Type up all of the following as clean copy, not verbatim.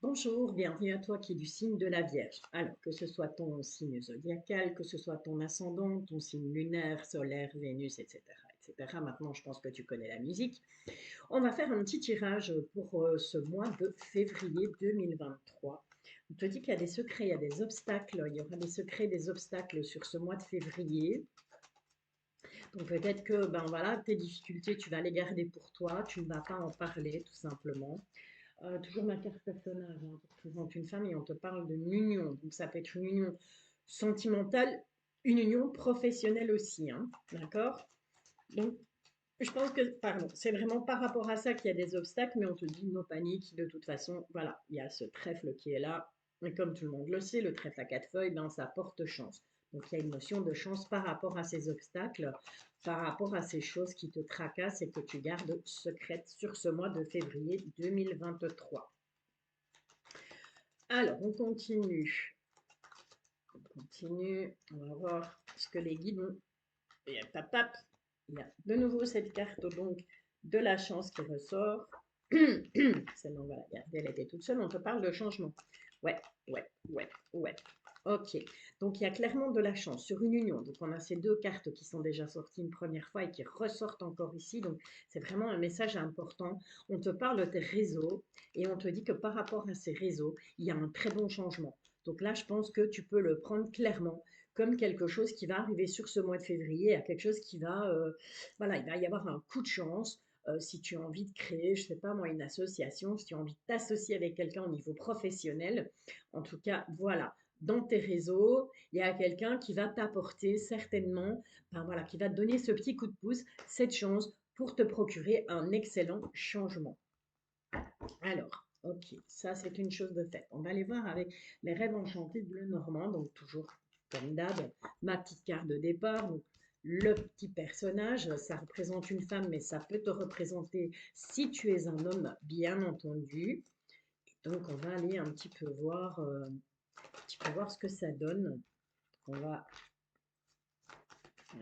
Bonjour, bienvenue à toi qui es du signe de la Vierge. Alors, que ce soit ton signe zodiacal, que ce soit ton ascendant, ton signe lunaire, solaire, Vénus, etc., etc. Maintenant, je pense que tu connais la musique. On va faire un petit tirage pour ce mois de février 2023. On te dit qu'il y a des secrets, il y a des obstacles. Il y aura des secrets, des obstacles sur ce mois de février. Donc peut-être que ben voilà, tes difficultés, tu vas les garder pour toi, tu ne vas pas en parler tout simplement. Toujours ma carte personnage, hein, qui représente une femme et on te parle d'une union. Donc ça peut être une union sentimentale, une union professionnelle aussi, hein, d'accord? Donc je pense que, pardon, c'est vraiment par rapport à ça qu'il y a des obstacles, mais on te dit no panique, de toute façon, voilà, il y a ce trèfle qui est là, et comme tout le monde le sait, le trèfle à quatre feuilles, ben, ça porte chance. Donc il y a une notion de chance par rapport à ces obstacles, par rapport à ces choses qui te tracassent et que tu gardes secrètes sur ce mois de février 2023. Alors, on va voir ce que les guides ont. Et tap tap, il y a de nouveau cette carte donc de la chance qui ressort. Celle-là, on va la garder, elle était toute seule. On te parle de changement. Ouais, ouais, ouais, ouais. Ok. Donc, il y a clairement de la chance sur une union. Donc, on a ces deux cartes qui sont déjà sorties une première fois et qui ressortent encore ici. Donc, c'est vraiment un message important. On te parle de tes réseaux et on te dit que par rapport à ces réseaux, il y a un très bon changement. Donc là, je pense que tu peux le prendre clairement comme quelque chose qui va arriver sur ce mois de février, à quelque chose qui va, voilà, il va y avoir un coup de chance. Si tu as envie de créer, je ne sais pas moi, une association, si tu as envie de t'associer avec quelqu'un au niveau professionnel, en tout cas, voilà, dans tes réseaux, il y a quelqu'un qui va t'apporter certainement, ben voilà, qui va te donner ce petit coup de pouce, cette chance pour te procurer un excellent changement. Alors, ok, ça c'est une chose de faite. On va aller voir avec les rêves enchantés bleu normand, donc toujours comme d'hab, ma petite carte de départ. Donc, le petit personnage, ça représente une femme, mais ça peut te représenter si tu es un homme, bien entendu. Donc, on va aller un petit peu voir ce que ça donne. On va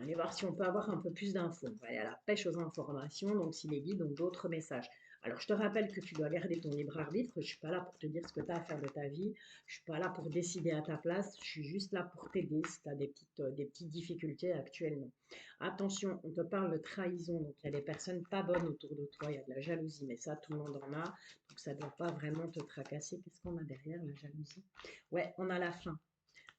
aller voir si on peut avoir un peu plus d'infos. On va aller à la pêche aux informations, donc si les guides ont d'autres messages. Alors, je te rappelle que tu dois garder ton libre arbitre. Je ne suis pas là pour te dire ce que tu as à faire de ta vie. Je ne suis pas là pour décider à ta place. Je suis juste là pour t'aider si tu as des petites difficultés actuellement. Attention, on te parle de trahison. Donc, il y a des personnes pas bonnes autour de toi. Il y a de la jalousie, mais ça, tout le monde en a. Donc, ça ne doit pas vraiment te tracasser. Qu'est-ce qu'on a derrière la jalousie? Ouais, on a la faim.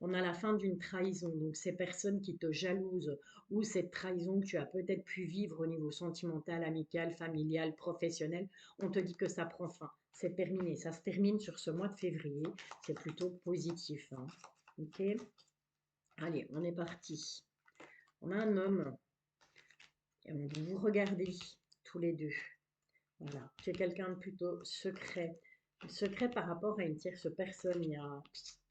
On a la fin d'une trahison. Donc, ces personnes qui te jalousent ou cette trahison que tu as peut-être pu vivre au niveau sentimental, amical, familial, professionnel, on te dit que ça prend fin. C'est terminé. Ça se termine sur ce mois de février. C'est plutôt positif, hein. Ok. Allez, on est parti. On a un homme et on va vous regarder tous les deux. Voilà. Tu es quelqu'un de plutôt secret. Secret par rapport à une tierce personne. Il y a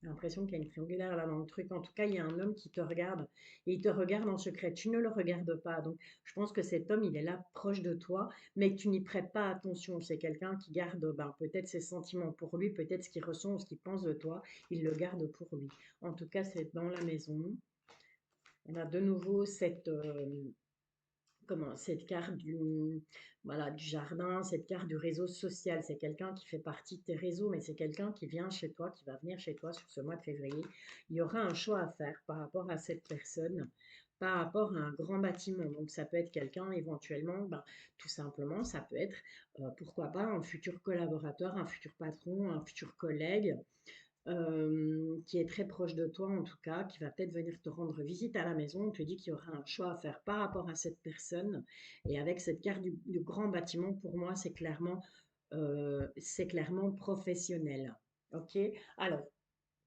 l'impression qu'il y a une triangulaire là dans le truc. En tout cas, il y a un homme qui te regarde et il te regarde en secret. Tu ne le regardes pas. Donc, je pense que cet homme, il est là proche de toi, mais que tu n'y prêtes pas attention. C'est quelqu'un qui garde ben, peut-être ses sentiments pour lui, peut-être ce qu'il ressent ou ce qu'il pense de toi. Il le garde pour lui. En tout cas, c'est dans la maison. On a de nouveau cette carte voilà, du jardin, cette carte du réseau social. C'est quelqu'un qui fait partie de tes réseaux, mais c'est quelqu'un qui vient chez toi, qui va venir chez toi sur ce mois de février. Il y aura un choix à faire par rapport à cette personne, par rapport à un grand bâtiment. Donc ça peut être quelqu'un éventuellement, ben, tout simplement, ça peut être, pourquoi pas, un futur collaborateur, un futur patron, un futur collègue qui est très proche de toi en tout cas, qui va peut-être venir te rendre visite à la maison. On te dit qu'il y aura un choix à faire par rapport à cette personne. Et avec cette carte du grand bâtiment, pour moi, c'est clairement professionnel. Ok. Alors,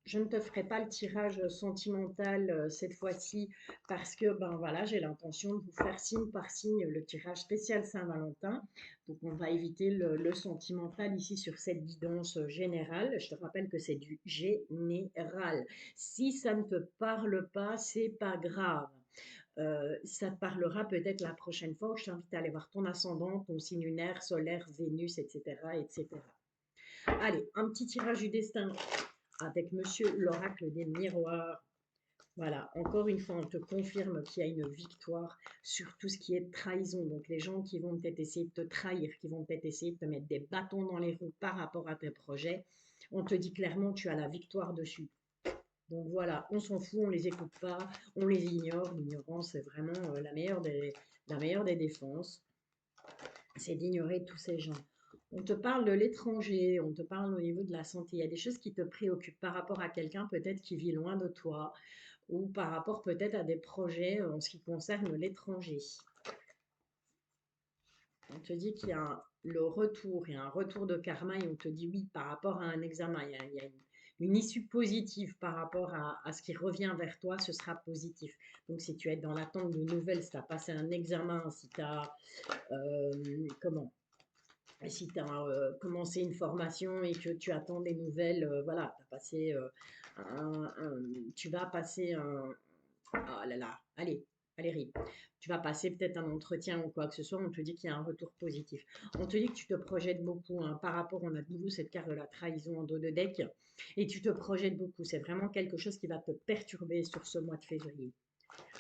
je ne te ferai pas le tirage sentimental cette fois-ci parce que ben voilà, j'ai l'intention de vous faire signe par signe le tirage spécial Saint-Valentin. Donc on va éviter le sentimental ici sur cette guidance générale. Je te rappelle que c'est du général. Si ça ne te parle pas, c'est pas grave. Ça te parlera peut-être la prochaine fois où je t'invite à aller voir ton ascendant, ton signe lunaire, solaire, Vénus, etc., etc. Allez, un petit tirage du destin avec Monsieur l'oracle des miroirs. Voilà, encore une fois, on te confirme qu'il y a une victoire sur tout ce qui est trahison. Donc les gens qui vont peut-être essayer de te trahir, qui vont peut-être essayer de te mettre des bâtons dans les roues par rapport à tes projets, on te dit clairement tu as la victoire dessus. Donc voilà, on s'en fout, on les écoute pas, on les ignore. L'ignorance est vraiment la meilleure des défenses, c'est d'ignorer tous ces gens. On te parle de l'étranger, on te parle au niveau de la santé. Il y a des choses qui te préoccupent par rapport à quelqu'un peut-être qui vit loin de toi ou par rapport peut-être à des projets en ce qui concerne l'étranger. On te dit qu'il y a le retour, il y a un retour de karma et on te dit oui par rapport à un examen, il y a une issue positive par rapport à ce qui revient vers toi, ce sera positif. Donc si tu es dans l'attente de nouvelles, si tu as passé un examen, si tu as comment si tu as commencé une formation et que tu attends des nouvelles, voilà, as passé, tu vas passer un, ah là là, allez, Valérie, tu vas passer peut-être un entretien ou quoi que ce soit, on te dit qu'il y a un retour positif. On te dit que tu te projettes beaucoup hein, par rapport, on a de nouveau cette carte de la trahison en dos de deck, et tu te projettes beaucoup. C'est vraiment quelque chose qui va te perturber sur ce mois de février.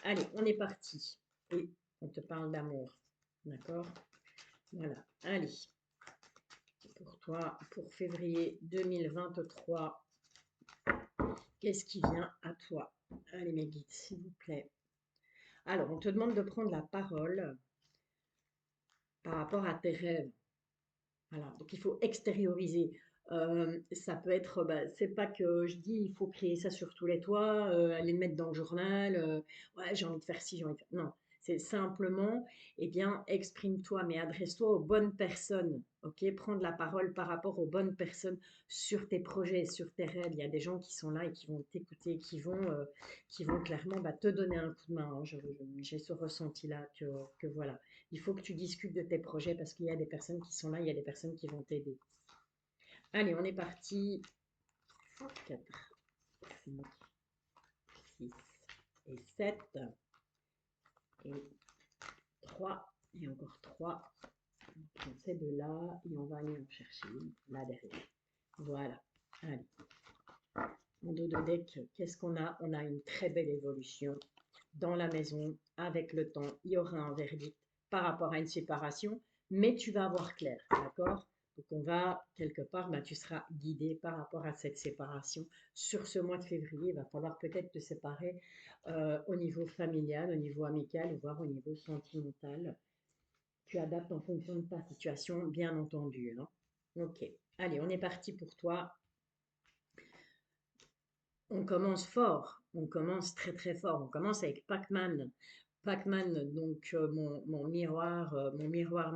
Allez, on est parti. Et on te parle d'amour. D'accord? Voilà. Allez, pour toi, pour février 2023, qu'est-ce qui vient à toi? Allez, mes guides, s'il vous plaît. Alors, on te demande de prendre la parole par rapport à tes rêves. Voilà, donc il faut extérioriser. Ça peut être, bah, c'est pas que je dis il faut créer ça sur tous les toits, aller le mettre dans le journal, ouais, j'ai envie de faire ci, j'ai envie de faire. Non, c'est simplement, eh bien, exprime-toi, mais adresse-toi aux bonnes personnes, ok? Prendre la parole par rapport aux bonnes personnes sur tes projets, sur tes rêves. Il y a des gens qui sont là et qui vont t'écouter, qui vont clairement bah, te donner un coup de main, hein. J'ai ce ressenti-là que voilà. Il faut que tu discutes de tes projets parce qu'il y a des personnes qui sont là, il y a des personnes qui vont t'aider. Allez, on est parti. 4, 5, 6 et 7 et 3 et encore 3. On prend ces deux-là et on va aller en chercher une là derrière. Voilà. Allez. En dos de deck, qu'est-ce qu'on a? On a une très belle évolution dans la maison. Avec le temps, il y aura un verdict par rapport à une séparation, mais tu vas avoir clair, d'accord? Donc on va, quelque part, bah, tu seras guidé par rapport à cette séparation. Sur ce mois de février, il va falloir peut-être te séparer au niveau familial, au niveau amical, voire au niveau sentimental. Tu adaptes en fonction de ta situation, bien entendu, hein. Ok, allez, on est parti pour toi. On commence fort, on commence très très fort. On commence avec Pac-Man. Pac-Man, donc mon miroir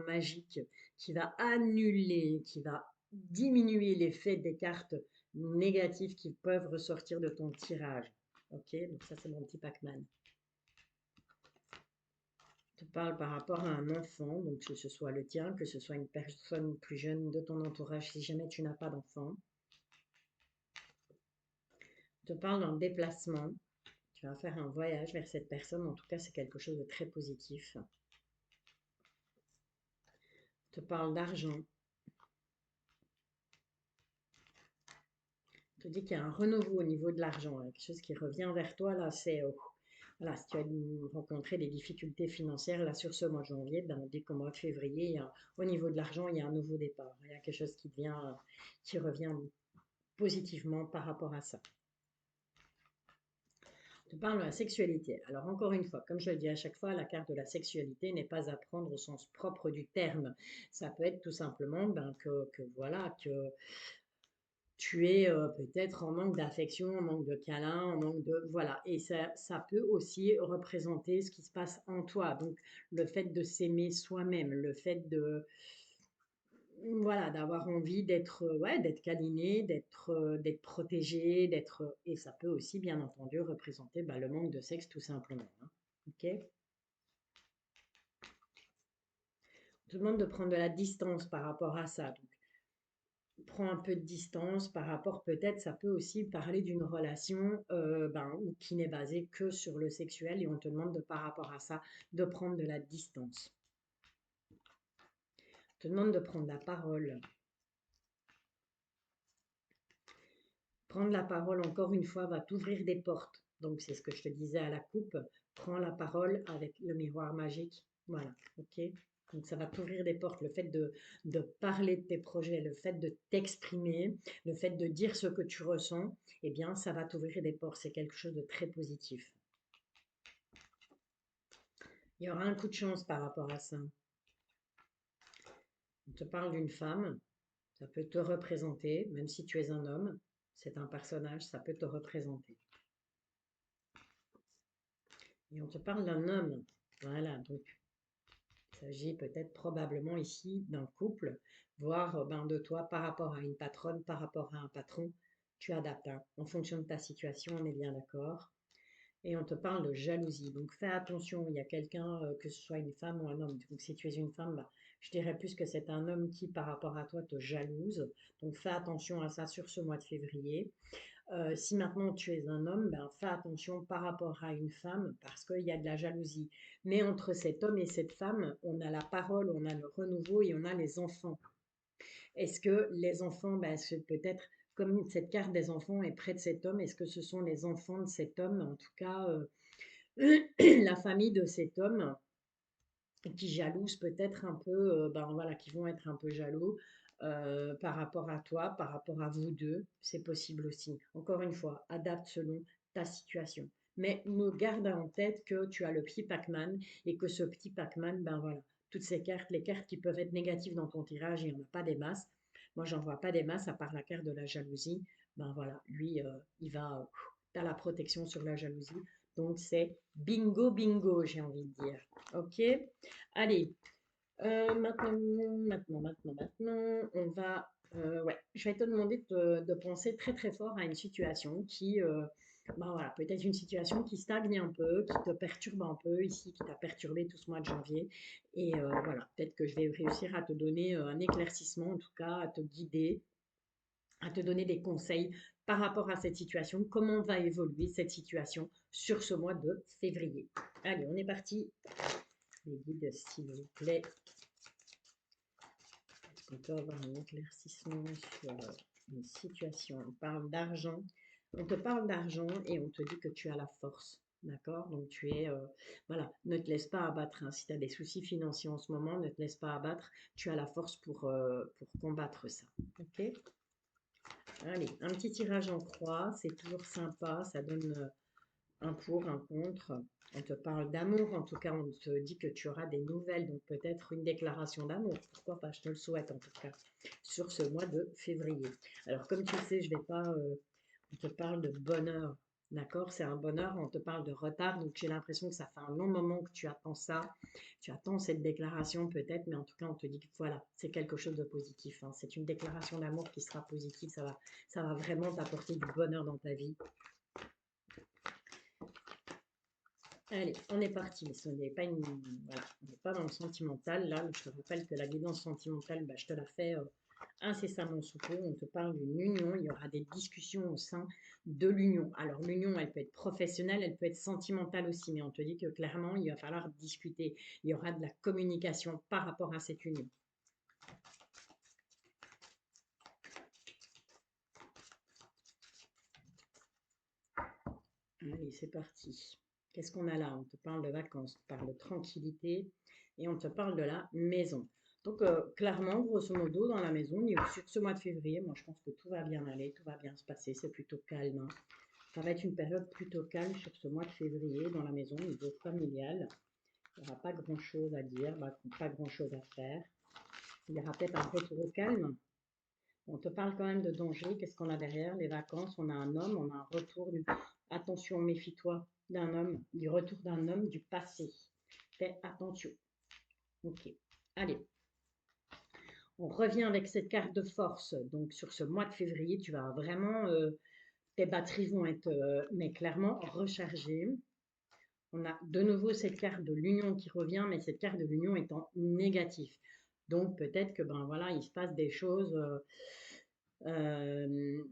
magique qui va annuler, qui va diminuer l'effet des cartes négatives qui peuvent ressortir de ton tirage. Ok, donc ça c'est mon petit Pac-Man. Je te parle par rapport à un enfant, donc que ce soit le tien, que ce soit une personne plus jeune de ton entourage si jamais tu n'as pas d'enfant. Je te parle d'un déplacement. Tu vas faire un voyage vers cette personne. En tout cas, c'est quelque chose de très positif. Je te parle d'argent. Je te dis qu'il y a un renouveau au niveau de l'argent. Quelque chose qui revient vers toi. Là, c'est voilà, si tu as rencontré des difficultés financières là sur ce mois de janvier, ben, dès qu'au mois de février, au niveau de l'argent, il y a un nouveau départ. Il y a quelque chose qui revient positivement par rapport à ça. Je parle de la sexualité. Alors encore une fois, comme je le dis à chaque fois, la carte de la sexualité n'est pas à prendre au sens propre du terme. Ça peut être tout simplement ben, voilà que tu es peut-être en manque d'affection, en manque de câlin, en manque de voilà. Et ça peut aussi représenter ce qui se passe en toi. Donc le fait de s'aimer soi-même, le fait de voilà, d'avoir envie d'être ouais, d'être câliné, d'être protégé, d'être et ça peut aussi bien entendu représenter bah, le manque de sexe tout simplement, hein. Ok? On te demande de prendre de la distance par rapport à ça. Donc, prends un peu de distance par rapport, peut-être, ça peut aussi parler d'une relation ben, qui n'est basée que sur le sexuel et on te demande de, par rapport à ça de prendre de la distance. On te demande de prendre la parole. Prendre la parole, encore une fois, va t'ouvrir des portes. Donc, c'est ce que je te disais à la coupe. Prends la parole avec le miroir magique. Voilà, ok? Donc, ça va t'ouvrir des portes. Le fait de parler de tes projets, le fait de t'exprimer, le fait de dire ce que tu ressens, eh bien, ça va t'ouvrir des portes. C'est quelque chose de très positif. Il y aura un coup de chance par rapport à ça. On te parle d'une femme, ça peut te représenter, même si tu es un homme, c'est un personnage, ça peut te représenter. Et on te parle d'un homme. Voilà, donc il s'agit peut-être probablement ici d'un couple, voire ben, de toi par rapport à une patronne, par rapport à un patron. Tu adaptes hein, en fonction de ta situation, on est bien d'accord. Et on te parle de jalousie. Donc fais attention, il y a quelqu'un, que ce soit une femme ou un homme. Donc si tu es une femme, bah, je dirais plus que c'est un homme qui, par rapport à toi, te jalouse. Donc fais attention à ça sur ce mois de février. Si maintenant tu es un homme, ben, fais attention par rapport à une femme parce qu'il y a de la jalousie. Mais entre cet homme et cette femme, on a la parole, on a le renouveau et on a les enfants. Est-ce que les enfants, ben, c'est peut-être comme cette carte des enfants est près de cet homme, est-ce que ce sont les enfants de cet homme, en tout cas la famille de cet homme qui jalouse peut-être un peu, ben voilà, qui vont être un peu jaloux par rapport à toi, par rapport à vous deux, c'est possible aussi. Encore une fois, adapte selon ta situation. Mais nous garde en tête que tu as le petit Pac-Man et que ce petit Pac-Man, ben voilà, toutes ces cartes, les cartes qui peuvent être négatives dans ton tirage, il n'y en a pas des masses. Moi, j'en vois pas des masses à part la carte de la jalousie. Ben voilà, lui, il va, t'as la protection sur la jalousie. Donc, c'est bingo, bingo, j'ai envie de dire. OK? Allez, maintenant, on va, ouais, je vais te demander de penser très très fort à une situation qui, ben voilà, peut-être une situation qui stagne un peu, qui te perturbe un peu ici, qui t'a perturbé tout ce mois de janvier. Et voilà, peut-être que je vais réussir à te donner un éclaircissement, en tout cas, à te guider, à te donner des conseils par rapport à cette situation, comment va évoluer cette situation sur ce mois de février. Allez, on est parti. Les guides, s'il vous plaît. Est-ce qu'on peut avoir un éclaircissement sur une situation? On parle d'argent. On te parle d'argent et on te dit que tu as la force. D'accord? Donc tu es, voilà, ne te laisse pas abattre. Hein. Si tu as des soucis financiers en ce moment, ne te laisse pas abattre. Tu as la force pour combattre ça. Ok? Allez, un petit tirage en croix, c'est toujours sympa. Ça donne un pour, un contre. On te parle d'amour, en tout cas, on te dit que tu auras des nouvelles, donc peut-être une déclaration d'amour. Pourquoi pas, je te le souhaite en tout cas, sur ce mois de février. Alors, comme tu le sais, je vais pas. On te parle de bonheur, d'accord? C'est un bonheur, on te parle de retard, donc j'ai l'impression que ça fait un long moment que tu attends ça. Tu attends cette déclaration peut-être, mais en tout cas, on te dit que voilà, c'est quelque chose de positif. Hein. C'est une déclaration d'amour qui sera positive, ça va vraiment t'apporter du bonheur dans ta vie. Allez, on est parti. Ce n'est pas une, voilà, on n'est pas dans le sentimental. Là, je te rappelle que la guidance sentimentale, bah, je te la fais incessamment sous peu. On te parle d'une union. Il y aura des discussions au sein de l'union. Alors, l'union, elle peut être professionnelle, elle peut être sentimentale aussi. Mais on te dit que clairement, il va falloir discuter. Il y aura de la communication par rapport à cette union. Allez, c'est parti. Qu'est-ce qu'on a là? On te parle de vacances, on te parle de tranquillité et on te parle de la maison. Donc, clairement, grosso modo, dans la maison, sur ce mois de février, moi, je pense que tout va bien aller, tout va bien se passer, c'est plutôt calme. Hein. Ça va être une période plutôt calme sur ce mois de février dans la maison, au niveau familial. Il n'y aura pas grand-chose à dire, pas grand-chose à faire. Il y aura peut-être un retour au calme. On te parle quand même de danger. Qu'est-ce qu'on a derrière? Les vacances, on a un homme, on a un retour. Attention, méfie-toi d'un homme, du retour d'un homme du passé. Fais attention. Ok. Allez, on revient avec cette carte de force. Donc, sur ce mois de février, tu vas vraiment. Tes batteries vont être, mais clairement, rechargées. On a de nouveau cette carte de l'union qui revient, mais cette carte de l'union est en négatif. Donc, peut-être que, ben voilà, il se passe des choses. Euh,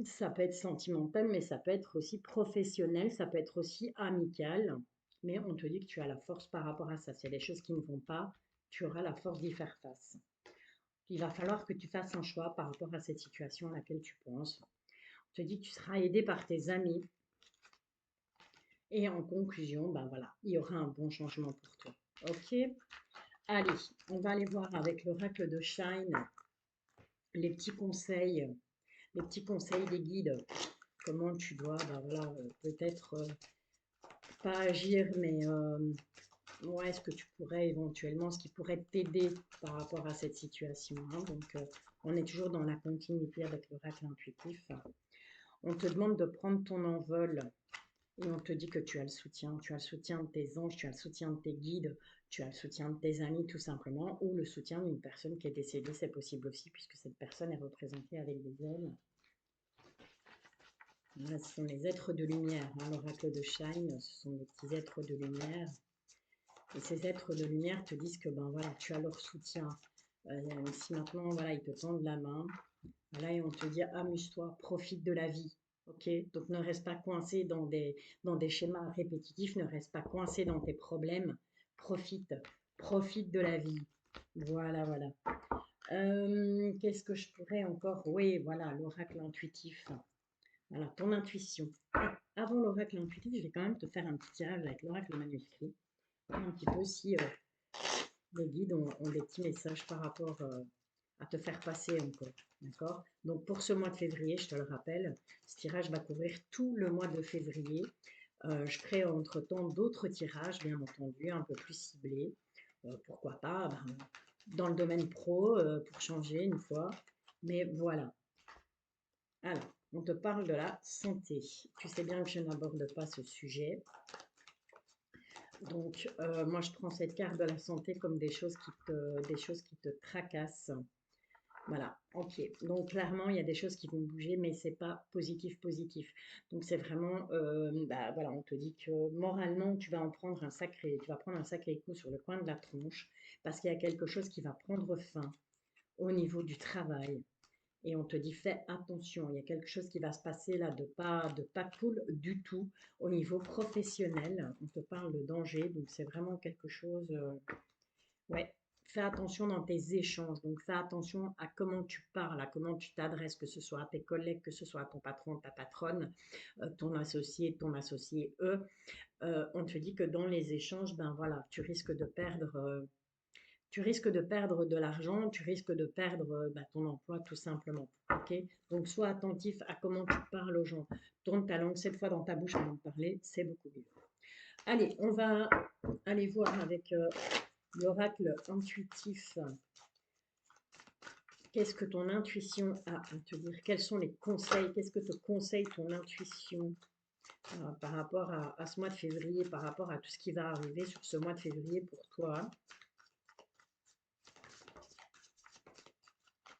Ça peut être sentimental, mais ça peut être aussi professionnel, ça peut être aussi amical. Mais on te dit que tu as la force par rapport à ça. S'il y a des choses qui ne vont pas, tu auras la force d'y faire face. Il va falloir que tu fasses un choix par rapport à cette situation à laquelle tu penses. On te dit que tu seras aidé par tes amis. Et en conclusion, ben voilà, il y aura un bon changement pour toi. Ok? Allez, on va aller voir avec l'oracle de Shine les petits conseils, les petits conseils des guides. Comment tu dois, ben voilà, peut-être pas agir, mais ouais, ce que tu pourrais éventuellement, ce qui pourrait t'aider par rapport à cette situation, hein. Donc, on est toujours dans la continuité avec l'oracle intuitif. On te demande de prendre ton envol et on te dit que tu as le soutien. Tu as le soutien de tes anges, tu as le soutien de tes guides, tu as le soutien de tes amis tout simplement, ou le soutien d'une personne qui est décédée, c'est possible aussi, puisque cette personne est représentée avec des ailes. Là, ce sont les êtres de lumière, hein, l'oracle de Shine, ce sont des petits êtres de lumière. Et ces êtres de lumière te disent que ben voilà, tu as leur soutien. Si maintenant voilà, ils te tendent la main, voilà, et on te dit amuse-toi, profite de la vie. Ok? Donc ne reste pas coincé dans des schémas répétitifs, ne reste pas coincé dans tes problèmes. Profite, profite de la vie. Voilà, voilà. Qu'est-ce que je pourrais encore? Oui, voilà, l'oracle intuitif. Voilà, ton intuition. Ah, avant l'oracle intuitif, je vais quand même te faire un petit tirage avec l'oracle manuscrit. Un petit peu si les guides ont des petits messages par rapport à te faire passer encore. D'accord? Donc pour ce mois de février, je te le rappelle, ce tirage va couvrir tout le mois de février. Je ferai entre-temps d'autres tirages, bien entendu, un peu plus ciblés. Pourquoi pas ben, dans le domaine pro, pour changer une fois. Mais voilà. Alors, on te parle de la santé. Tu sais bien que je n'aborde pas ce sujet. Donc, moi, je prends cette carte de la santé comme des choses qui te tracassent. Voilà, ok. Donc, clairement, il y a des choses qui vont bouger, mais c'est pas positif, positif. Donc, c'est vraiment, bah, voilà, on te dit que moralement, tu vas prendre un sacré coup sur le coin de la tronche, parce qu'il y a quelque chose qui va prendre fin au niveau du travail. Et on te dit fais attention, il y a quelque chose qui va se passer là de pas cool du tout au niveau professionnel. On te parle de danger, donc c'est vraiment quelque chose. Ouais, fais attention dans tes échanges. Donc fais attention à comment tu parles, à comment tu t'adresses, que ce soit à tes collègues, que ce soit à ton patron, ta patronne, ton associé, eux. On te dit que dans les échanges, ben voilà, tu risques de perdre de l'argent, tu risques de perdre bah, ton emploi tout simplement. Ok? Donc sois attentif à comment tu parles aux gens. Tourne ta langue 7 fois dans ta bouche avant de parler, c'est beaucoup mieux. Allez, on va aller voir avec l'oracle intuitif. Qu'est-ce que ton intuition a à te dire? Quels sont les conseils? Qu'est-ce que te conseille ton intuition par rapport à ce mois de février, par rapport à tout ce qui va arriver sur ce mois de février pour toi?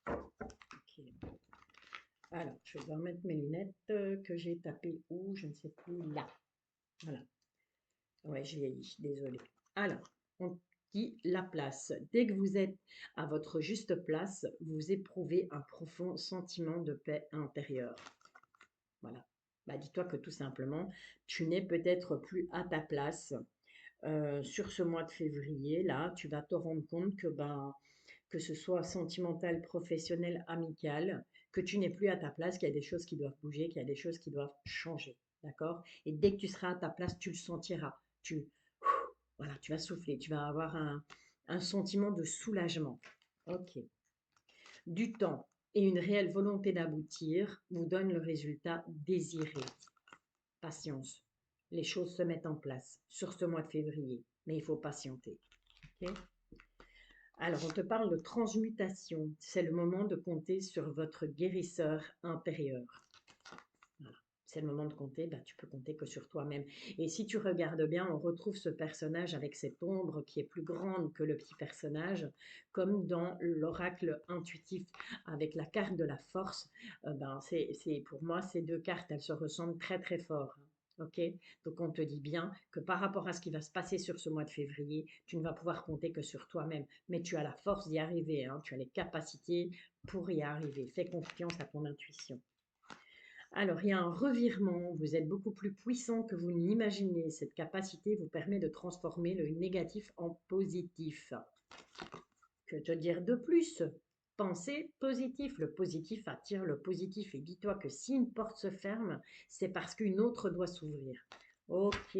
Ok. Alors, je vais devoir mettre mes lunettes que j'ai tapées où, je ne sais plus, là. Voilà. Ouais, je vieillis, désolée. Alors, on dit la place. Dès que vous êtes à votre juste place, vous éprouvez un profond sentiment de paix intérieure. Voilà. Bah, dis-toi que tout simplement, tu n'es peut-être plus à ta place sur ce mois de février. Là, tu vas te rendre compte que ben, que ce soit sentimental, professionnel, amical, que tu n'es plus à ta place, qu'il y a des choses qui doivent bouger, qu'il y a des choses qui doivent changer. D'accord? Et dès que tu seras à ta place, tu le sentiras. Voilà, tu vas souffler, tu vas avoir un sentiment de soulagement. Ok. Du temps et une réelle volonté d'aboutir vous donnent le résultat désiré. Patience. Les choses se mettent en place sur ce mois de février, mais il faut patienter. Ok. Alors, on te parle de transmutation. C'est le moment de compter sur votre guérisseur intérieur. Voilà. C'est le moment de compter, bah, tu peux compter que sur toi-même. Et si tu regardes bien, on retrouve ce personnage avec cette ombre qui est plus grande que le petit personnage, comme dans l'oracle intuitif avec la carte de la force. Ben, pour moi, ces deux cartes, elles se ressemblent très très fort. Ok, donc on te dit bien que par rapport à ce qui va se passer sur ce mois de février, tu ne vas pouvoir compter que sur toi-même, mais tu as la force d'y arriver, hein, tu as les capacités pour y arriver. Fais confiance à ton intuition. Alors, il y a un revirement, vous êtes beaucoup plus puissant que vous n'imaginez. Cette capacité vous permet de transformer le négatif en positif. Que te dire de plus? Pensez positif. Le positif attire le positif. Et dis-toi que si une porte se ferme, c'est parce qu'une autre doit s'ouvrir. Ok,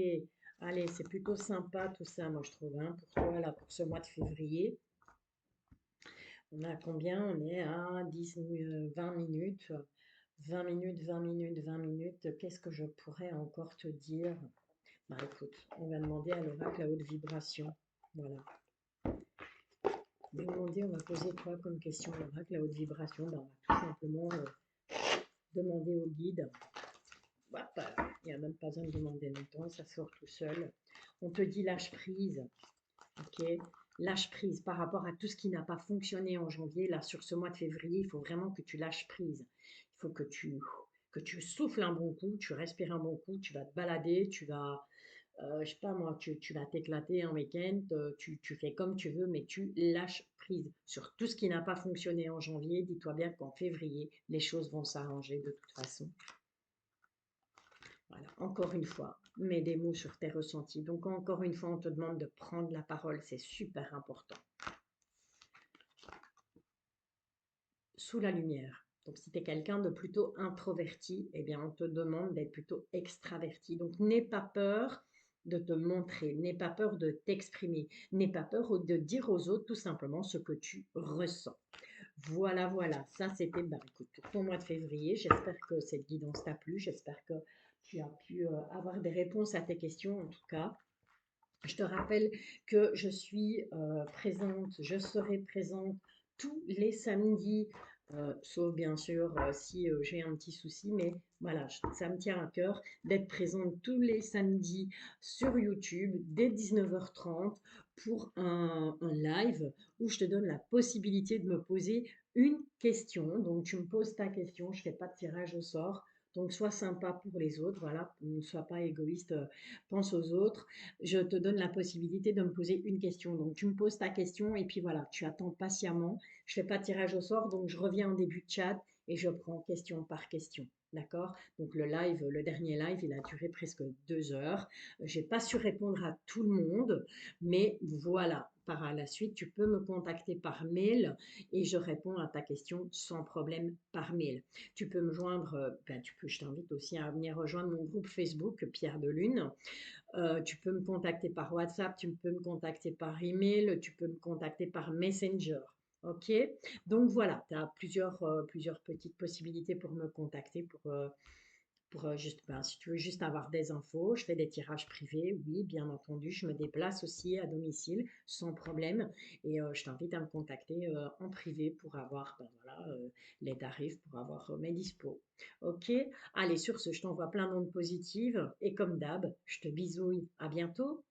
allez, c'est plutôt sympa tout ça, moi je trouve, hein, pour toi, là, pour ce mois de février. On a combien? On est à 10, 20 minutes. 20 minutes, 20 minutes, 20 minutes. Qu'est-ce que je pourrais encore te dire? Bah écoute, on va demander à l'oracle à haute vibration. Voilà. On va demander, on va poser quoi comme question à l'oracle à haute vibration? Bah, on va tout simplement demander au guide. Hop, il n'y a même pas besoin de demander longtemps, ça sort tout seul. On te dit lâche prise. Ok, lâche prise par rapport à tout ce qui n'a pas fonctionné en janvier. Là, sur ce mois de février, il faut vraiment que tu lâches prise. Il faut que tu souffles un bon coup, tu respires un bon coup, tu vas te balader, tu vas, je sais pas moi, tu vas t'éclater un week-end, tu fais comme tu veux, mais tu lâches prise sur tout ce qui n'a pas fonctionné en janvier. Dis-toi bien qu'en février, les choses vont s'arranger de toute façon. Voilà, encore une fois, mets des mots sur tes ressentis. Donc, encore une fois, on te demande de prendre la parole, c'est super important. Sous la lumière. Donc, si tu es quelqu'un de plutôt introverti, eh bien, on te demande d'être plutôt extraverti. Donc, n'aie pas peur de te montrer, n'aie pas peur de t'exprimer, n'aie pas peur de dire aux autres tout simplement ce que tu ressens. Voilà, voilà, ça c'était, bah, écoute, pour ton mois de février. J'espère que cette guidance t'a plu, j'espère que tu as pu avoir des réponses à tes questions en tout cas. Je te rappelle que je suis présente, je serai présente tous les samedis, sauf bien sûr si j'ai un petit souci, mais voilà, ça me tient à cœur d'être présente tous les samedis sur YouTube dès 19h30 pour un live où je te donne la possibilité de me poser une question. Donc tu me poses ta question, je ne fais pas de tirage au sort. Donc sois sympa pour les autres, voilà, ne sois pas égoïste, pense aux autres. Je te donne la possibilité de me poser une question. Donc, tu me poses ta question et puis voilà, tu attends patiemment. Je ne fais pas de tirage au sort, donc je reviens en début de chat et je prends question par question. D'accord? Donc, le live, le dernier live, il a duré presque 2 heures. Je n'ai pas su répondre à tout le monde, mais voilà. Par la suite, tu peux me contacter par mail et je réponds à ta question sans problème par mail. Tu peux me joindre, je t'invite aussi à venir rejoindre mon groupe Facebook Pierre de Lune. Tu peux me contacter par WhatsApp, tu peux me contacter par email, tu peux me contacter par Messenger. OK? Donc voilà, tu as plusieurs petites possibilités pour me contacter pour juste, ben, si tu veux juste avoir des infos. Je fais des tirages privés, oui, bien entendu. Je me déplace aussi à domicile sans problème. Et je t'invite à me contacter en privé pour avoir ben, voilà, les tarifs, pour avoir mes dispos. OK? Allez, sur ce, je t'envoie plein d'ondes positives. Et comme d'hab, je te bisouille. À bientôt.